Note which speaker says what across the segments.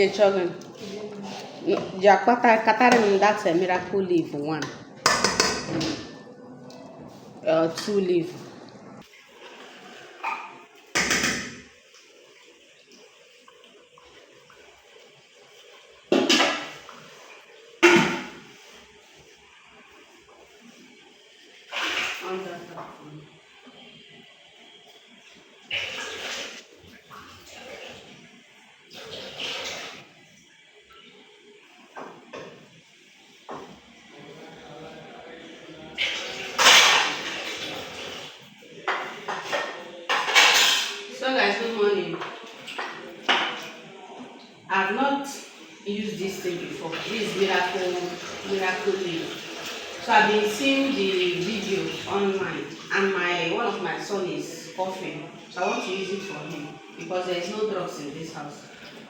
Speaker 1: chugging. No, Jakpata that's a miracle leaf one. 2 leaf. So guys, good morning. I've not used this thing before. This miracle leaf. So I've been seeing the video online, and one of my son is coughing. So I want to use it for him because there is no drugs in this house,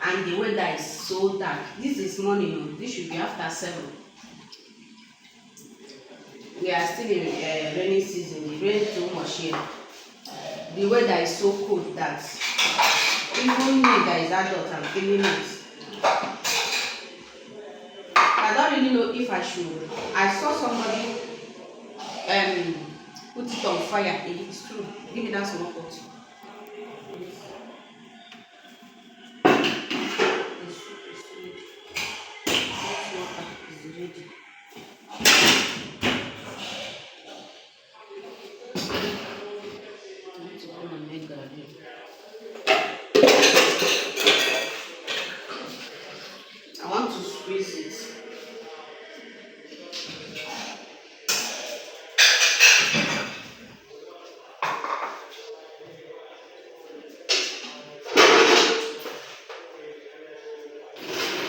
Speaker 1: and the weather is so dark. This is morning. This should be after 7. We are still in rainy season. The rain too much here. The weather is so cold that even me that is adult, I'm feeling it. I don't really know if I should. I saw somebody put it on fire. It's true. Give me that small pot. I want to squeeze it.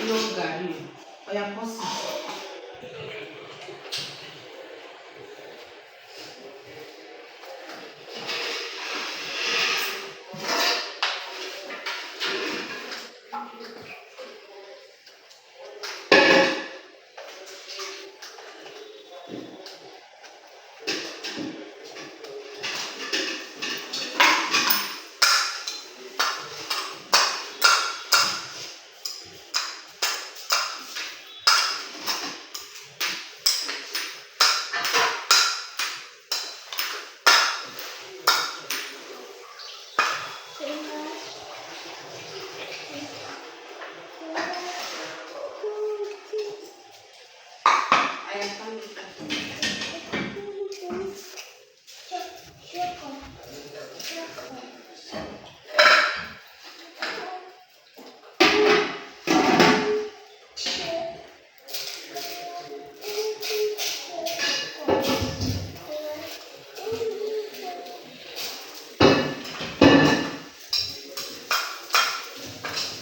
Speaker 1: No garri. Oya, pause it.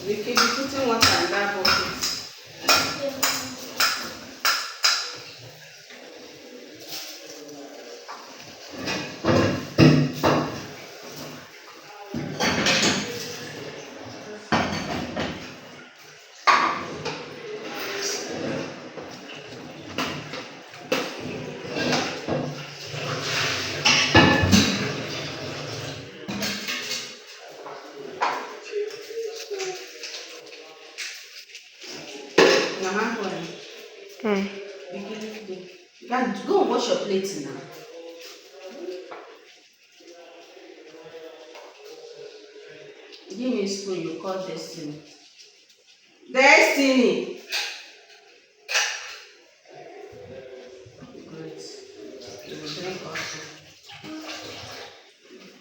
Speaker 1: We can be putting water in that bucket. Go and wash your plate now. Give me a spoon you call Destiny. Destiny! Great. You will drink also.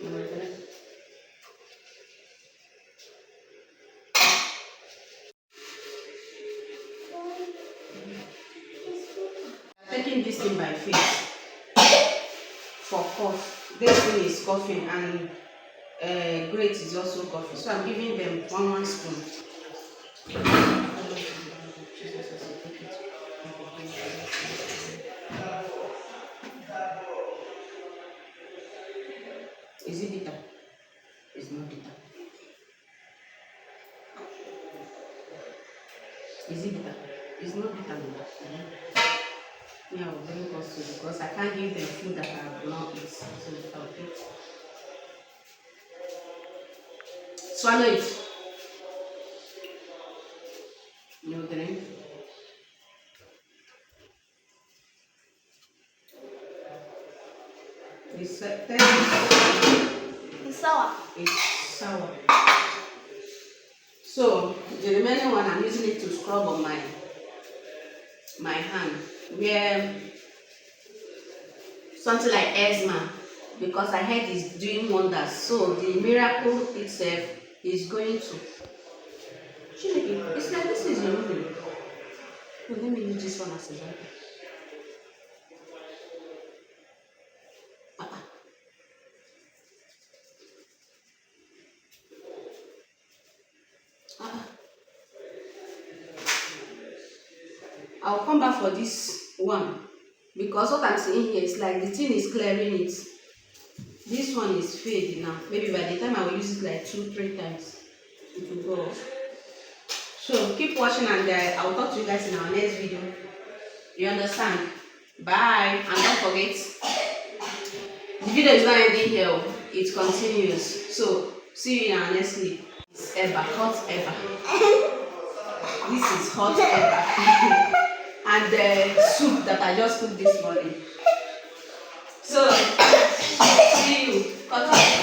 Speaker 1: You will drink. Taking this thing by faith for cough. Destiny is coughing and Great is also coughing. So I'm giving them one spoon. Is it bitter? It's not bitter. Is it bitter? It's not bitter. Yeah, I will drink also because I can't give them food that I have not eaten. So I'll eat. Swallow it.
Speaker 2: It's sour.
Speaker 1: It's sour. So the remaining one I'm using it to scrub on my hand where something like eczema, because I heard it's doing wonders. So the miracle itself is going to. It's like this is removing. Let me use this one as a example. I'll come back for this one because what I'm seeing here is like the thing is clearing it. This one is fading now. Maybe by the time I will use it like 2-3 times, it will go off. So keep watching and I'll talk to you guys in our next video. You understand? Bye. And don't forget, the video is not ending here. It continues. So see you in our next clip. It's ever hot ever. This is hot ever. And the soup that I just cooked this morning. So see you. Cut off.